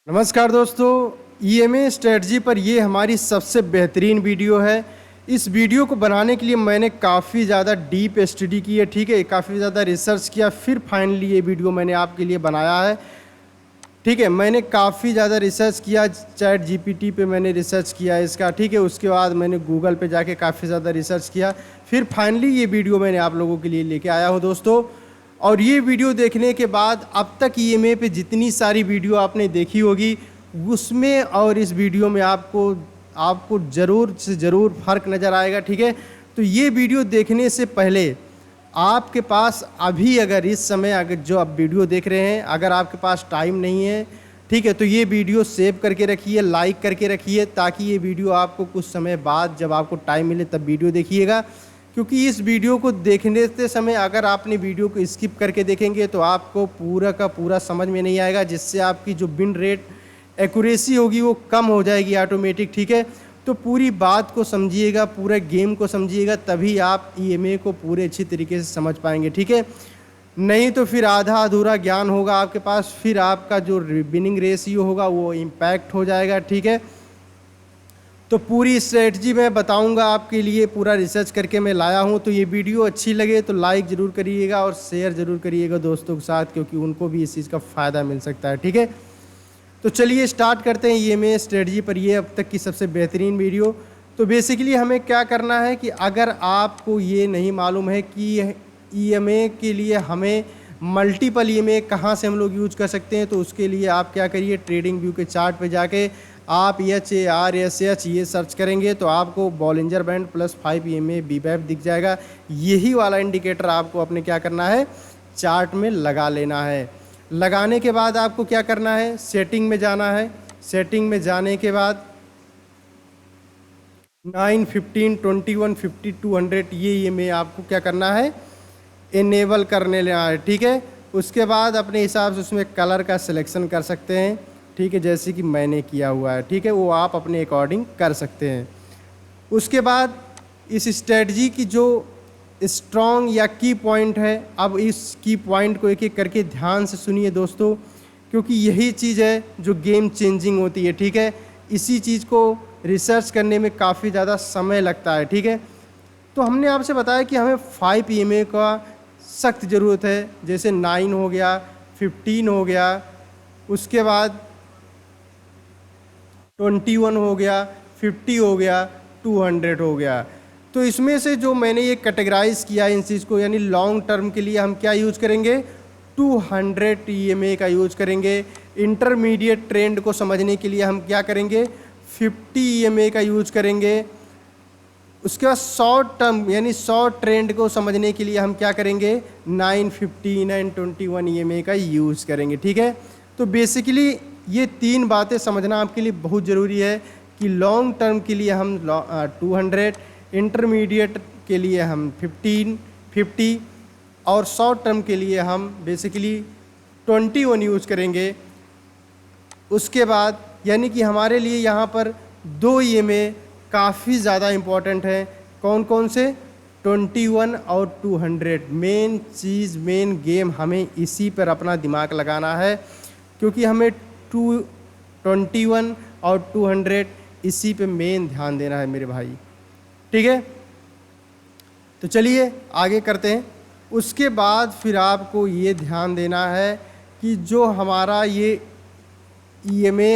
नमस्कार दोस्तों, EMA strategy पर ये हमारी सबसे बेहतरीन वीडियो है। इस वीडियो को बनाने के लिए मैंने काफ़ी ज़्यादा डीप स्टडी की है, ठीक है, काफ़ी ज़्यादा रिसर्च किया, फिर फाइनली ये वीडियो मैंने आपके लिए बनाया है। ठीक है, मैंने काफ़ी ज़्यादा रिसर्च किया, चैट जीपीटी पे मैंने रिसर्च किया इसका, ठीक है, उसके बाद मैंने गूगल पे जाके काफ़ी ज़्यादा रिसर्च किया, फिर फाइनली ये वीडियो मैंने आप लोगों के लिए लेके आया हूँ दोस्तों। और ये वीडियो देखने के बाद अब तक ईएमए पे जितनी सारी वीडियो आपने देखी होगी उसमें और इस वीडियो में आपको ज़रूर से ज़रूर फ़र्क नज़र आएगा, ठीक है। तो ये वीडियो देखने से पहले आपके पास अभी अगर इस समय अगर जो आप वीडियो देख रहे हैं, अगर आपके पास टाइम नहीं है, ठीक है, तो ये वीडियो सेव करके रखिए, लाइक करके रखिए, ताकि ये वीडियो आपको कुछ समय बाद जब आपको टाइम मिले तब वीडियो देखिएगा। क्योंकि इस वीडियो को देखने के समय अगर आपने वीडियो को स्किप करके देखेंगे तो आपको पूरा का पूरा समझ में नहीं आएगा, जिससे आपकी जो बिन रेट एक्यूरेसी होगी वो कम हो जाएगी ऑटोमेटिक, ठीक है। तो पूरी बात को समझिएगा, पूरे गेम को समझिएगा, तभी आप ईएमए को पूरे अच्छी तरीके से समझ पाएंगे, ठीक है। नहीं तो फिर आधा अधूरा ज्ञान होगा आपके पास, फिर आपका जो विनिंग रेशियो होगा वो इम्पैक्ट हो जाएगा, ठीक है। तो पूरी स्ट्रेटजी मैं बताऊंगा आपके लिए, पूरा रिसर्च करके मैं लाया हूं। तो ये वीडियो अच्छी लगे तो लाइक ज़रूर करिएगा और शेयर ज़रूर करिएगा दोस्तों के साथ, क्योंकि उनको भी इस चीज़ का फ़ायदा मिल सकता है, ठीक है। तो चलिए स्टार्ट करते हैं ईएमए स्ट्रेटजी पर ये अब तक की सबसे बेहतरीन वीडियो। तो बेसिकली हमें क्या करना है कि अगर आपको ये नहीं मालूम है कि ईएमए के लिए हमें मल्टीपल ईएमए कहाँ से हम लोग यूज कर सकते हैं, तो उसके लिए आप क्या करिए, ट्रेडिंग व्यू के चार्ट पे जाके आप HARSH ये सर्च करेंगे तो आपको Bollinger band plus 5 EMA BBAP दिख जाएगा। यही वाला इंडिकेटर आपको अपने क्या करना है, चार्ट में लगा लेना है। लगाने के बाद आपको क्या करना है, सेटिंग में जाना है। सेटिंग में जाने के बाद 9, 15, 21, 50, 200 ये EMA आपको क्या करना है, इनेबल करने लेना है, ठीक है। उसके बाद अपने हिसाब से उसमें कलर का सिलेक्शन कर सकते हैं, ठीक है, जैसे कि मैंने किया हुआ है, ठीक है, वो आप अपने अकॉर्डिंग कर सकते हैं। उसके बाद इस स्ट्रेटजी की जो स्ट्रॉन्ग या की पॉइंट है, अब इस की पॉइंट को एक एक करके ध्यान से सुनिए दोस्तों, क्योंकि यही चीज़ है जो गेम चेंजिंग होती है, ठीक है। इसी चीज़ को रिसर्च करने में काफ़ी ज़्यादा समय लगता है, ठीक है। तो हमने आपसे बताया कि हमें 5 EMA का सख्त ज़रूरत है, जैसे 9 हो गया, 15 हो गया, उसके बाद 21 हो गया, 50 हो गया, 200 हो गया। तो इसमें से जो मैंने ये कैटेगराइज किया इन चीज़ को, यानी लॉन्ग टर्म के लिए हम क्या यूज़ करेंगे, 200 EMA का यूज़ करेंगे। इंटरमीडिएट ट्रेंड को समझने के लिए हम क्या करेंगे, 50 EMA का यूज़ करेंगे। उसके बाद शॉर्ट टर्म यानी शॉर्ट ट्रेंड को समझने के लिए हम क्या करेंगे, 9, 15 एंड 21 EMA का यूज़ करेंगे, ठीक है। तो बेसिकली ये तीन बातें समझना आपके लिए बहुत ज़रूरी है कि लॉन्ग टर्म के लिए हम 200, इंटरमीडिएट के लिए हम 15, 50 और शॉर्ट टर्म के लिए हम बेसिकली 21 यूज़ करेंगे। उसके बाद यानी कि हमारे लिए यहाँ पर 2 EMA काफ़ी ज़्यादा इम्पॉर्टेंट है। कौन कौन से, 21 और 200। मेन चीज़, मेन गेम हमें इसी पर अपना दिमाग लगाना है, क्योंकि हमें 21 और 200 इसी पे मेन ध्यान देना है मेरे भाई, ठीक है। तो चलिए आगे करते हैं। उसके बाद फिर आपको ये ध्यान देना है कि जो हमारा ये EMA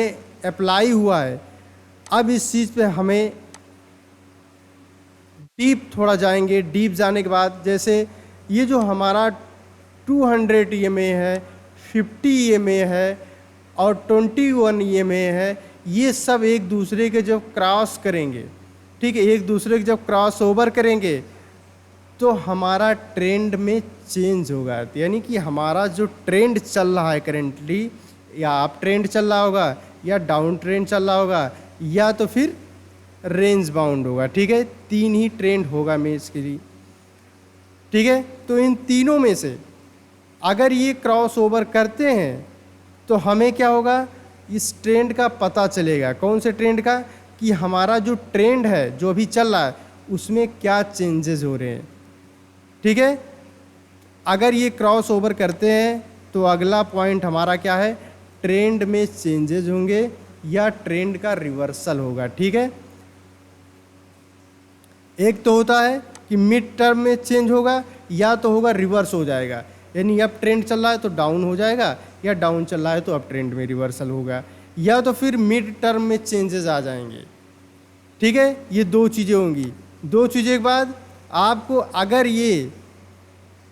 अप्लाई हुआ है, अब इस चीज़ पे हमें डीप थोड़ा जाएंगे। डीप जाने के बाद जैसे ये जो हमारा 200 EMA है, 50 EMA है और 21 EMA है, ये सब एक दूसरे के जब क्रॉस करेंगे, ठीक है, एक दूसरे के जब क्रॉस ओवर करेंगे तो हमारा ट्रेंड में चेंज होगा। यानी कि हमारा जो ट्रेंड चल रहा है करेंटली, या अप ट्रेंड चल रहा होगा या डाउन ट्रेंड चल रहा होगा या तो फिर रेंज बाउंड होगा, ठीक है। 3 ही ट्रेंड होगा मेज के लिए, ठीक है। तो इन तीनों में से अगर ये क्रॉस ओवर करते हैं तो हमें क्या होगा, इस ट्रेंड का पता चलेगा। कौन से ट्रेंड का, कि हमारा जो ट्रेंड है जो अभी चल रहा है उसमें क्या चेंजेस हो रहे हैं, ठीक है। अगर ये क्रॉस ओवर करते हैं तो अगला पॉइंट हमारा क्या है, ट्रेंड में चेंजेज होंगे या ट्रेंड का रिवर्सल होगा। ठीक है, एक तो होता है कि मिड टर्म में चेंज होगा या तो होगा रिवर्स हो जाएगा, यानी अप ट्रेंड चल रहा है तो डाउन हो जाएगा, या डाउन चल रहा है तो अप ट्रेंड में रिवर्सल होगा, या तो फिर मिड टर्म में चेंजेस आ जाएंगे। ठीक है, ये दो चीज़ें होंगी। दो चीज़ें के बाद आपको अगर ये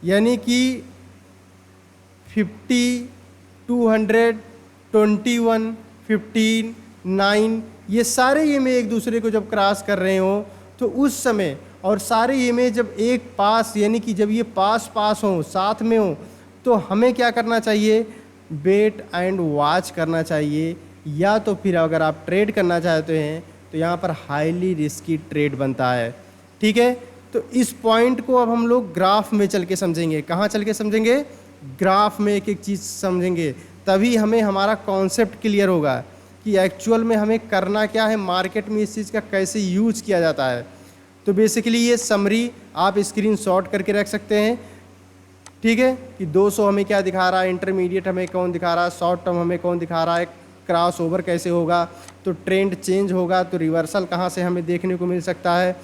यानी कि 50, 200, 21, 15, 9 ये सारे ये में एक दूसरे को जब क्रॉस कर रहे हो तो उस समय, और सारे ये में जब एक पास यानी कि जब ये पास हो साथ में हो, तो हमें क्या करना चाहिए, वेट एंड वॉच करना चाहिए। या तो फिर अगर आप ट्रेड करना चाहते हैं तो यहाँ पर हाईली रिस्की ट्रेड बनता है। ठीक है, तो इस पॉइंट को अब हम लोग ग्राफ में चल के समझेंगे। कहाँ चल के समझेंगे, ग्राफ में एक एक चीज़ समझेंगे, तभी हमें हमारा कॉन्सेप्ट क्लियर होगा कि एक्चुअल में हमें करना क्या है, मार्केट में इस चीज़ का कैसे यूज किया जाता है। तो बेसिकली ये समरी आप स्क्रीनशॉट करके रख सकते हैं। ठीक है, कि 200 हमें क्या दिखा रहा है, इंटरमीडिएट हमें कौन दिखा रहा है, शॉर्ट टर्म हमें कौन दिखा रहा है, क्रॉस ओवर कैसे होगा, तो ट्रेंड चेंज होगा तो रिवर्सल कहाँ से हमें देखने को मिल सकता है,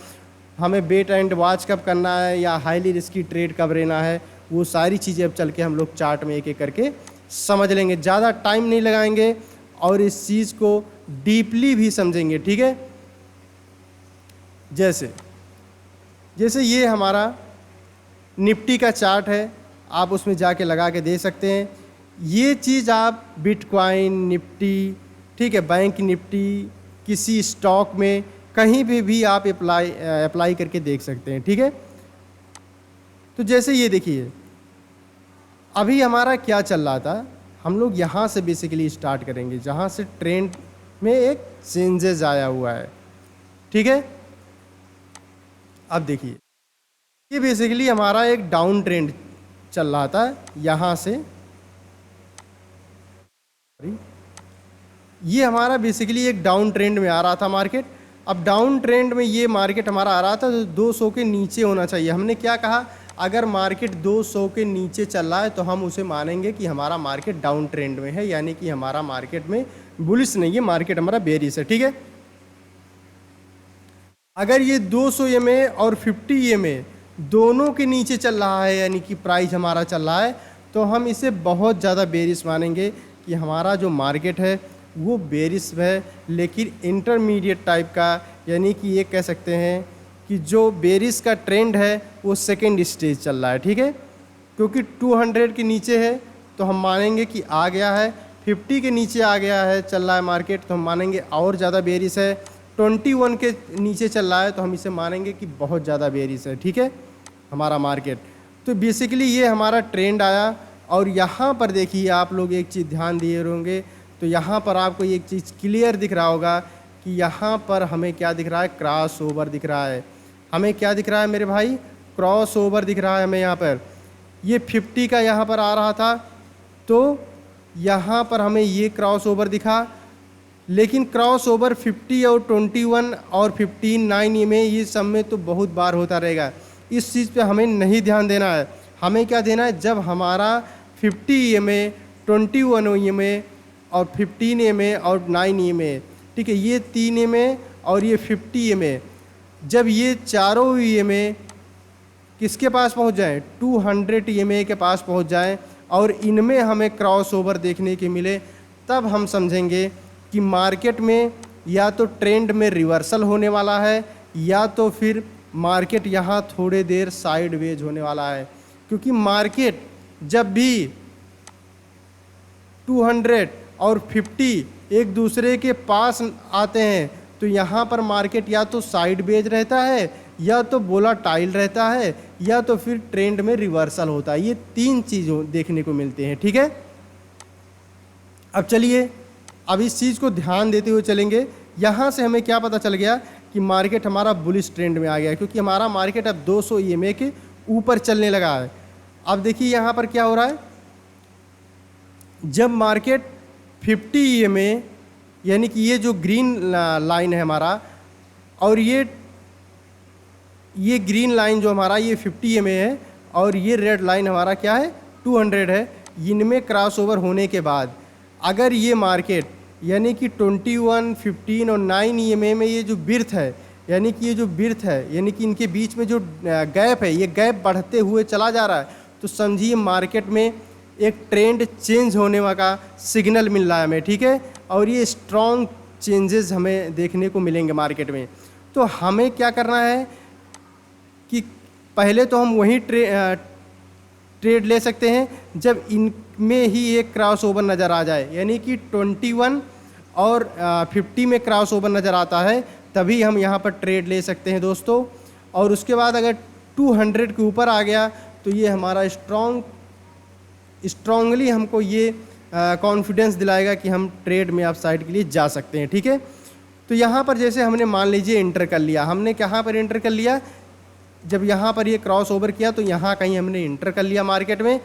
हमें वेट एंड वॉच कब करना है या हाईली रिस्की ट्रेड कब लेना है, वो सारी चीज़ें अब चल के हम लोग चार्ट में एक एक करके समझ लेंगे। ज़्यादा टाइम नहीं लगाएंगे और इस चीज़ को डीपली भी समझेंगे। ठीक है, जैसे ये हमारा निफ्टी का चार्ट है, आप उसमें जाके लगा के दे सकते हैं। ये चीज़ आप बिटकॉइन, निफ्टी, ठीक है, बैंक निफ्टी, किसी स्टॉक में कहीं भी आप अप्लाई करके देख सकते हैं। ठीक है, तो जैसे ये देखिए अभी हमारा क्या चल रहा था, हम लोग यहाँ से बेसिकली स्टार्ट करेंगे जहाँ से ट्रेंड में एक चेंजेस आया हुआ है। ठीक है, अब देखिए ये बेसिकली हमारा एक डाउन ट्रेंड चल रहा था, यहाँ से ये हमारा बेसिकली एक डाउन ट्रेंड में आ रहा था मार्केट। अब डाउन ट्रेंड में ये मार्केट हमारा आ रहा था तो 200 के नीचे होना चाहिए। हमने क्या कहा, अगर मार्केट 200 के नीचे चल रहा है तो हम उसे मानेंगे कि हमारा मार्केट डाउन ट्रेंड में है, यानी कि हमारा मार्केट में बुलिश नहीं है, मार्केट हमारा बेरिश है। ठीक है, अगर ये 200 EMA और 50 EMA दोनों के नीचे चल रहा है, यानी कि प्राइस हमारा चल रहा है, तो हम इसे बहुत ज़्यादा बेरिश मानेंगे कि हमारा जो मार्केट है वो बेरिश है, लेकिन इंटरमीडिएट टाइप का, यानी कि ये कह सकते हैं कि जो बेरिश का ट्रेंड है वो सेकेंड स्टेज चल रहा है। ठीक है, क्योंकि 200 के नीचे है तो हम मानेंगे कि आ गया है, 50 के नीचे आ गया है चल रहा है मार्केट तो हम मानेंगे और ज़्यादा बेरिश है, 21 के नीचे चल रहा है तो हम इसे मानेंगे कि बहुत ज़्यादा बेरिश है। ठीक है, हमारा मार्केट। तो बेसिकली ये हमारा ट्रेंड आया, और यहाँ पर देखिए आप लोग एक चीज़ ध्यान दिए होंगे तो यहाँ पर आपको एक चीज़ क्लियर दिख रहा होगा कि यहाँ पर हमें क्या दिख रहा है, क्रॉस ओवर दिख रहा है। हमें क्या दिख रहा है मेरे भाई, क्रॉस ओवर दिख रहा है हमें। यहाँ पर ये 50 का यहाँ पर आ रहा था तो यहाँ पर हमें ये क्रॉस ओवर दिखा, लेकिन क्रॉस ओवर 50 और 21 और 15, 9 में ये सब में तो बहुत बार होता रहेगा। इस चीज़ पे हमें नहीं ध्यान देना है। हमें क्या देना है, जब हमारा 50 EMA, 21 EMA और 15 EMA और 9 EMA, ठीक है, ये 3 EMA और ये 50 EMA, जब ये चारों EMA किसके पास पहुंच जाएं, 200 EMA के पास पहुंच जाएं और इनमें हमें क्रॉस ओवर देखने के मिले, तब हम समझेंगे कि मार्केट में या तो ट्रेंड में रिवर्सल होने वाला है या तो फिर मार्केट यहाँ थोड़े देर साइडवेज होने वाला है। क्योंकि मार्केट जब भी 200 और 50 एक दूसरे के पास आते हैं तो यहाँ पर मार्केट या तो साइडवेज रहता है या तो वोलेटाइल रहता है या तो फिर ट्रेंड में रिवर्सल होता है। ये तीन चीज़ों देखने को मिलते हैं। ठीक है, अब चलिए अब इस चीज़ को ध्यान देते हुए चलेंगे। यहाँ से हमें क्या पता चल गया कि मार्केट हमारा बुलिश ट्रेंड में आ गया है, क्योंकि हमारा मार्केट अब 200 EMA के ऊपर चलने लगा है। अब देखिए यहाँ पर क्या हो रहा है, जब मार्केट 50 EMA यानी कि ये जो ग्रीन लाइन है हमारा और ये ग्रीन लाइन जो हमारा ये 50 EMA है और ये रेड लाइन हमारा क्या है 200 है, इनमें क्रॉस ओवर होने के बाद अगर ये मार्केट यानी कि 21, 15 और 9 ईएमए में ये जो बिर्थ है, यानी कि ये जो बिर्थ है, यानी कि इनके बीच में जो गैप है, ये गैप बढ़ते हुए चला जा रहा है, तो समझिए मार्केट में एक ट्रेंड चेंज होने का सिग्नल मिल रहा है हमें, ठीक है। और ये स्ट्रॉन्ग चेंजेस हमें देखने को मिलेंगे मार्केट में। तो हमें क्या करना है कि पहले तो हम वही ट्रेड ले सकते हैं जब इनमें ही एक क्रॉस ओवर नज़र आ जाए, यानी कि 21 और 50 में क्रॉस ओवर नज़र आता है, तभी हम यहाँ पर ट्रेड ले सकते हैं दोस्तों। और उसके बाद अगर 200 के ऊपर आ गया तो ये हमारा स्ट्रांगली हमको ये कॉन्फिडेंस दिलाएगा कि हम ट्रेड में अपसाइड के लिए जा सकते हैं, ठीक है। तो यहाँ पर जैसे हमने मान लीजिए इंटर कर लिया, हमने कहाँ पर इंटर कर लिया, जब यहाँ पर ये क्रॉस ओवर किया तो यहाँ कहीं हमने इंटर कर लिया मार्केट में।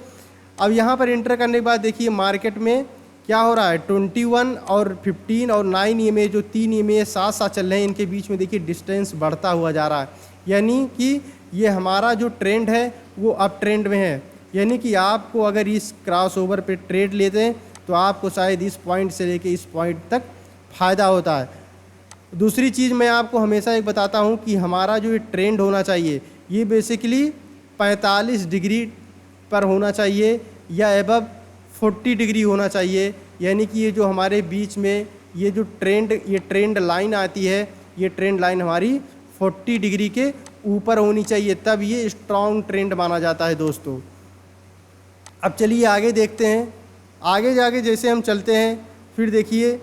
अब यहाँ पर इंटर करने के बाद देखिए मार्केट में क्या हो रहा है, 21 और 15 और 9 ईएमए जो 3 ईएमए साथ साथ चल रहे हैं, इनके बीच में देखिए डिस्टेंस बढ़ता हुआ जा रहा है, यानी कि ये हमारा जो ट्रेंड है वो अप ट्रेंड में है। यानी कि आपको अगर इस क्रॉस ओवर पर ट्रेड लेते हैं तो आपको शायद इस पॉइंट से लेके इस पॉइंट तक फ़ायदा होता है। दूसरी चीज़ मैं आपको हमेशा एक बताता हूँ कि हमारा जो ये ट्रेंड होना चाहिए ये बेसिकली 45 डिग्री पर होना चाहिए या एबव 40 डिग्री होना चाहिए, यानी कि ये जो हमारे बीच में ये जो ट्रेंड लाइन आती है, ये ट्रेंड लाइन हमारी 40 डिग्री के ऊपर होनी चाहिए, तब ये स्ट्रॉन्ग ट्रेंड माना जाता है दोस्तों। अब चलिए आगे देखते हैं। आगे जाके जैसे हम चलते हैं फिर देखिए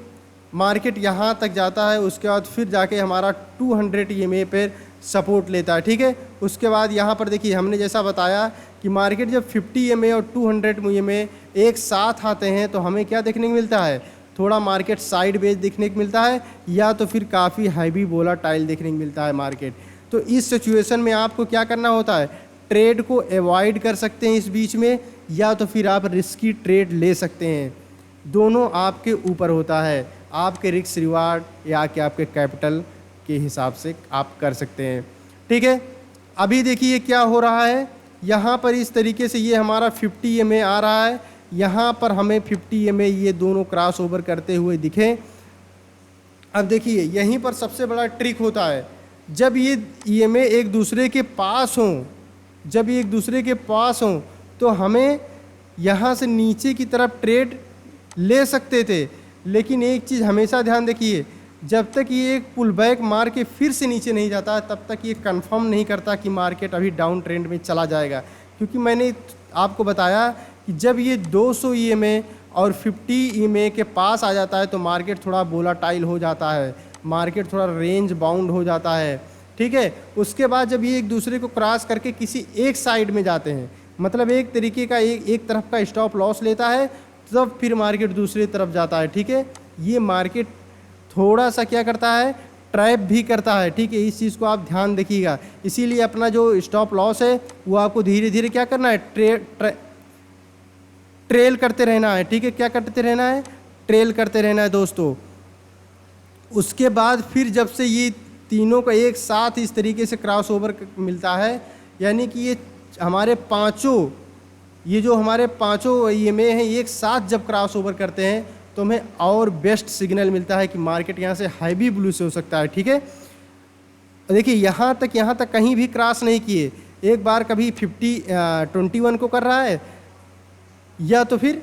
मार्केट यहाँ तक जाता है, उसके बाद फिर जाके हमारा 200 ईएमए पर सपोर्ट लेता है, ठीक है। उसके बाद यहाँ पर देखिए हमने जैसा बताया कि मार्केट जब 50 ईएमए और 200 ईएमए एक साथ आते हैं तो हमें क्या देखने को मिलता है, थोड़ा मार्केट साइडवेज देखने को मिलता है या तो फिर काफ़ी हैवी वोलेटाइल देखने को मिलता है मार्केट। तो इस सिचुएशन में आपको क्या करना होता है, ट्रेड को अवॉइड कर सकते हैं इस बीच में, या तो फिर आप रिस्की ट्रेड ले सकते हैं। दोनों आपके ऊपर होता है, आपके रिस्क रिवार्ड या कि आपके कैपिटल के हिसाब से आप कर सकते हैं, ठीक है। अभी देखिए क्या हो रहा है, यहाँ पर इस तरीके से ये हमारा 50 ईएमए आ रहा है, यहाँ पर हमें 50 ईएमए ये दोनों क्रॉस ओवर करते हुए दिखे। अब देखिए यहीं पर सबसे बड़ा ट्रिक होता है, जब ये ईएमए एक दूसरे के पास हों, जब ये एक दूसरे के पास हों तो हमें यहाँ से नीचे की तरफ ट्रेड ले सकते थे, लेकिन एक चीज़ हमेशा ध्यान रखिए, जब तक ये एक पुल बैक मार के फिर से नीचे नहीं जाता तब तक ये कंफर्म नहीं करता कि मार्केट अभी डाउन ट्रेंड में चला जाएगा। क्योंकि मैंने आपको बताया कि जब ये 200 ईएमए और 50 ईएमए के पास आ जाता है तो मार्केट थोड़ा वोलेटाइल हो जाता है, मार्केट थोड़ा रेंज बाउंड हो जाता है, ठीक है। उसके बाद जब ये एक दूसरे को क्रॉस करके किसी एक साइड में जाते हैं, मतलब एक तरीके का एक तरफ का स्टॉप लॉस लेता है, तब फिर मार्केट दूसरी तरफ जाता है, ठीक है। ये मार्केट थोड़ा सा क्या करता है, ट्रैप भी करता है, ठीक है। इस चीज़ को आप ध्यान रखिएगा। इसीलिए अपना जो स्टॉप लॉस है वो आपको धीरे धीरे क्या करना है, ट्रेल करते रहना है, ठीक है। क्या करते रहना है, ट्रेल करते रहना है दोस्तों। उसके बाद फिर जब से ये तीनों का एक साथ इस तरीके से क्रॉस ओवर मिलता है, यानी कि ये हमारे पांचों, ये जो हमारे पांचों ईएमए हैं एक साथ जब क्रॉस ओवर करते हैं तो हमें और बेस्ट सिग्नल मिलता है कि मार्केट यहाँ से हैवी ब्लू से हो सकता है, ठीक है। देखिए यहाँ तक कहीं भी क्रॉस नहीं किए, एक बार कभी 21 को कर रहा है या तो फिर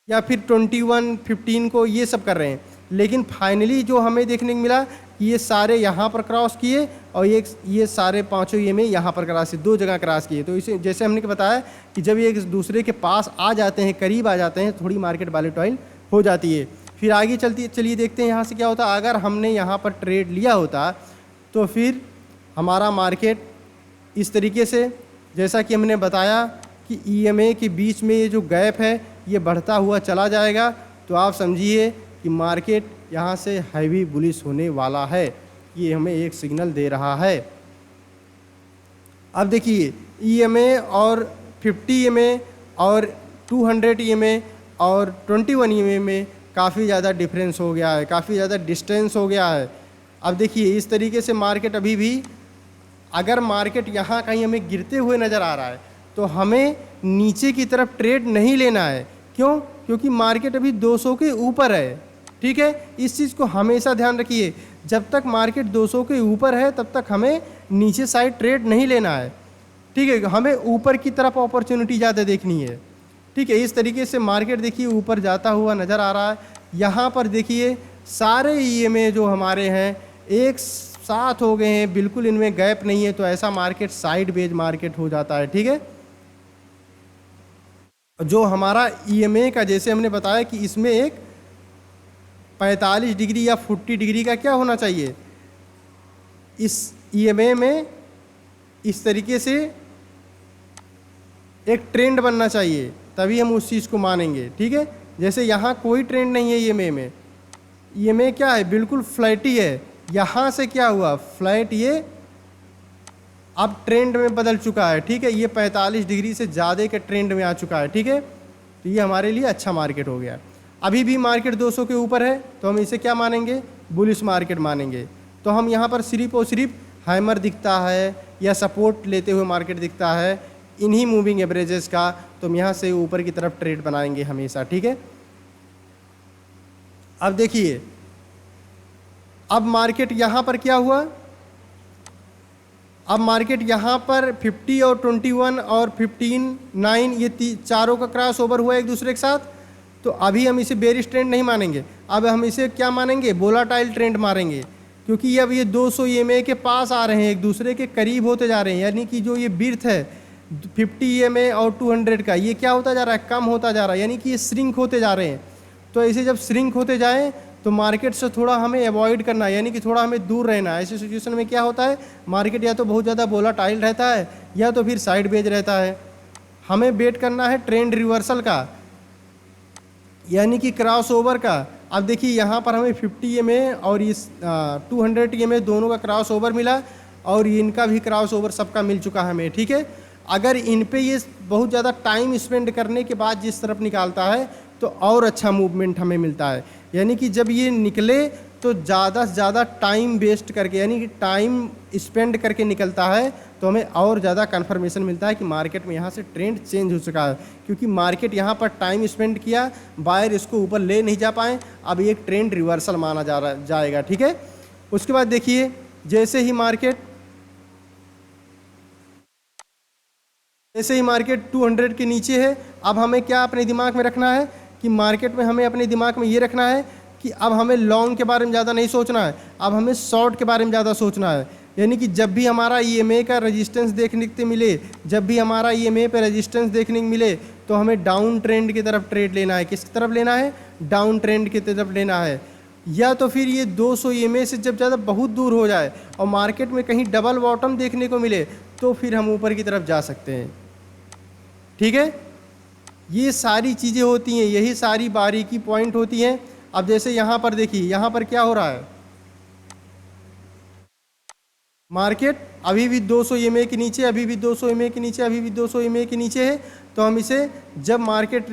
21, 15 को, ये सब कर रहे हैं, लेकिन फाइनली जो हमें देखने को मिला कि ये सारे यहाँ पर क्रॉस किए और ये सारे पांचों ईएमए यहाँ पर क्रॉस किए, दो जगह क्रॉस किए। तो इसे जैसे हमने बताया कि जब ये एक दूसरे के पास आ जाते हैं, करीब आ जाते हैं, थोड़ी मार्केट वॉलेटाइल हो जाती है। फिर आगे चलिए देखते हैं यहाँ से क्या होता है। अगर हमने यहाँ पर ट्रेड लिया होता तो फिर हमारा मार्केट इस तरीके से, जैसा कि हमने बताया कि ईएमए के बीच में ये जो गैप है ये बढ़ता हुआ चला जाएगा, तो आप समझिए कि मार्केट यहाँ से हैवी बुलिश होने वाला है, ये हमें एक सिग्नल दे रहा है। अब देखिए ईएमए और 50 ईएमए और 200 ईएमए और 21 ईएमए में काफ़ी ज़्यादा डिफरेंस हो गया है, काफ़ी ज़्यादा डिस्टेंस हो गया है। अब देखिए इस तरीके से मार्केट अभी भी, अगर मार्केट यहाँ कहीं हमें गिरते हुए नज़र आ रहा है तो हमें नीचे की तरफ ट्रेड नहीं लेना है। क्यों? क्योंकि मार्केट अभी 200 के ऊपर है। ठीक है, इस चीज़ को हमेशा ध्यान रखिए, जब तक मार्केट 200 के ऊपर है तब तक हमें नीचे साइड ट्रेड नहीं लेना है। ठीक है, हमें ऊपर की तरफ अपॉर्चुनिटी ज़्यादा देखनी है। ठीक है, इस तरीके से मार्केट देखिए ऊपर जाता हुआ नज़र आ रहा है। यहाँ पर देखिए सारे EMA जो हमारे हैं एक साथ हो गए हैं, बिल्कुल इनमें गैप नहीं है, तो ऐसा मार्केट साइड वेज मार्केट हो जाता है। ठीक है, जो हमारा EMA का जैसे हमने बताया कि इसमें एक 45 डिग्री या 40 डिग्री का क्या होना चाहिए, इस EMA में इस तरीके से एक ट्रेंड बनना चाहिए, तभी हम उस चीज़ को मानेंगे। ठीक है, जैसे यहाँ कोई ट्रेंड नहीं है EMA में, EMA क्या है, बिल्कुल फ्लैट ही है। यहाँ से क्या हुआ, फ्लैट, ये अब ट्रेंड में बदल चुका है। ठीक है, ये 45 डिग्री से ज़्यादा के ट्रेंड में आ चुका है। ठीक है, तो ये हमारे लिए अच्छा मार्केट हो गया। अभी भी मार्केट 200 के ऊपर है तो हम इसे क्या मानेंगे, बुलिश मार्केट मानेंगे। तो हम यहाँ पर सिर्फ और सिर्फ हैमर दिखता है या सपोर्ट लेते हुए मार्केट दिखता है इन्हीं मूविंग एवरेजेस का, तो हम यहाँ से ऊपर की तरफ ट्रेड बनाएंगे हमेशा। ठीक है, अब देखिए अब मार्केट यहाँ पर क्या हुआ, अब मार्केट यहाँ पर 50 और 21 और 15, 9 ये चारों का क्रॉस ओवर हुआ एक दूसरे के साथ, तो अभी हम इसे बेरिश ट्रेंड नहीं मानेंगे, अब हम इसे क्या मानेंगे, वोलाटाइल ट्रेंड मारेंगे। क्योंकि अब ये 200 EMA के पास आ रहे हैं, एक दूसरे के करीब होते जा रहे हैं, यानी कि जो ये बिर्थ है 50 EMA और 200 का, ये क्या होता जा रहा है, कम होता जा रहा है, यानी कि ये श्रिंक होते जा रहे हैं। तो ऐसे जब श्रिंक होते जाएँ तो मार्केट से थोड़ा हमें अवॉइड करना है, यानी कि थोड़ा हमें दूर रहना है। ऐसी सिचुएशन में क्या होता है, मार्केट या तो बहुत ज़्यादा वोलाटाइल रहता है या तो फिर साइड वेज रहता है। हमें वेट करना है ट्रेंड रिवर्सल का, यानी कि क्रॉस ओवर का। अब देखिए यहाँ पर हमें 50 EMA और इस 200 EMA दोनों का क्रॉस ओवर मिला और इनका भी क्रॉस ओवर सबका मिल चुका है हमें। ठीक है, अगर इन पे ये बहुत ज़्यादा टाइम स्पेंड करने के बाद जिस तरफ निकालता है तो और अच्छा मूवमेंट हमें मिलता है, यानी कि जब ये निकले तो ज़्यादा से ज़्यादा टाइम वेस्ट करके, यानी कि टाइम स्पेंड करके निकलता है, तो हमें और ज़्यादा कन्फर्मेशन मिलता है कि मार्केट में यहाँ से ट्रेंड चेंज हो चुका है। क्योंकि मार्केट यहाँ पर टाइम स्पेंड किया, बायर इसको ऊपर ले नहीं जा पाए, अब एक ट्रेंड रिवर्सल माना जाएगा। ठीक है, उसके बाद देखिए जैसे ही मार्केट 200 के नीचे है, अब हमें क्या अपने दिमाग में रखना है कि मार्केट में हमें अपने दिमाग में ये रखना है कि अब हमें लॉन्ग के बारे में ज़्यादा नहीं सोचना है, अब हमें शॉर्ट के बारे में ज़्यादा सोचना है। यानी कि जब भी हमारा EMA का रेजिस्टेंस देखने को मिले, जब भी हमारा EMA पे रेजिस्टेंस देखने को मिले, तो हमें डाउन ट्रेंड की तरफ ट्रेड लेना है। किस तरफ लेना है, डाउन ट्रेंड की तरफ लेना है। या तो फिर ये 200 EMA से जब ज़्यादा बहुत दूर हो जाए और मार्केट में कहीं डबल बॉटम देखने को मिले, तो फिर हम ऊपर की तरफ जा सकते हैं। ठीक है, ये सारी चीज़ें होती हैं, यही सारी बारीकी पॉइंट होती हैं। अब जैसे यहाँ पर देखिए, यहाँ पर क्या हो रहा है, मार्केट अभी भी 200 EMA के नीचे, अभी भी 200 EMA के नीचे, अभी भी 200 EMA के नीचे है। तो हम इसे जब मार्केट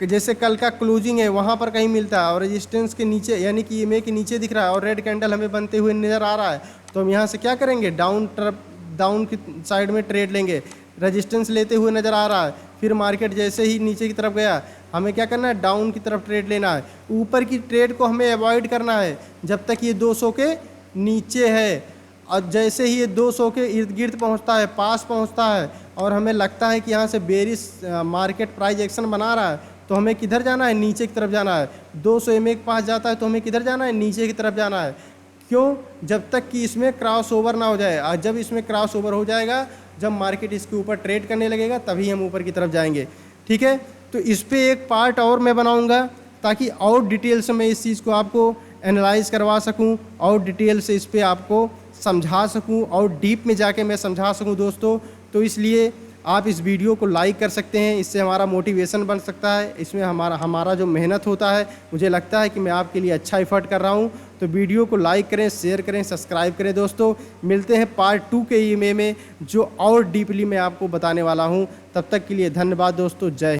जैसे कल का क्लोजिंग है वहाँ पर कहीं मिलता है और रेजिस्टेंस के नीचे, यानी कि EMA के नीचे दिख रहा है और रेड कैंडल हमें बनते हुए नज़र आ रहा है, तो हम यहाँ से क्या करेंगे, डाउन की साइड में ट्रेड लेंगे। रेजिस्टेंस लेते हुए नज़र आ रहा है, फिर मार्केट जैसे ही नीचे की तरफ गया, हमें क्या करना है, डाउन की तरफ ट्रेड लेना है। ऊपर की ट्रेड को हमें अवॉइड करना है जब तक ये 200 के नीचे है, और जैसे ही ये 200 के इर्द गिर्द पहुंचता है, पास पहुंचता है, और हमें लगता है कि यहाँ से बेरिश मार्केट प्राइस एक्शन बना रहा है, तो हमें किधर जाना है, नीचे की तरफ जाना है। 200 EMA के पास जाता है तो हमें किधर जाना है, नीचे की तरफ जाना है। क्यों, जब तक कि इसमें क्रॉस ओवर ना हो जाए, और जब इसमें क्रॉस ओवर हो जाएगा, जब मार्केट इसके ऊपर ट्रेड करने लगेगा, तभी हम ऊपर की तरफ जाएंगे। ठीक है, तो इस पर एक पार्ट और मैं बनाऊंगा ताकि और डिटेल से मैं इस चीज़ को आपको एनालाइज करवा सकूं, और डिटेल से इस पर आपको समझा सकूं, और डीप में जाके मैं समझा सकूं दोस्तों। तो इसलिए आप इस वीडियो को लाइक कर सकते हैं, इससे हमारा मोटिवेशन बन सकता है। इसमें हमारा जो मेहनत होता है, मुझे लगता है कि मैं आपके लिए अच्छा एफर्ट कर रहा हूं। तो वीडियो को लाइक करें, शेयर करें, सब्सक्राइब करें दोस्तों। मिलते हैं पार्ट 2 के EMA में, जो और डीपली मैं आपको बताने वाला हूं। तब तक के लिए धन्यवाद दोस्तों, जय हिंद।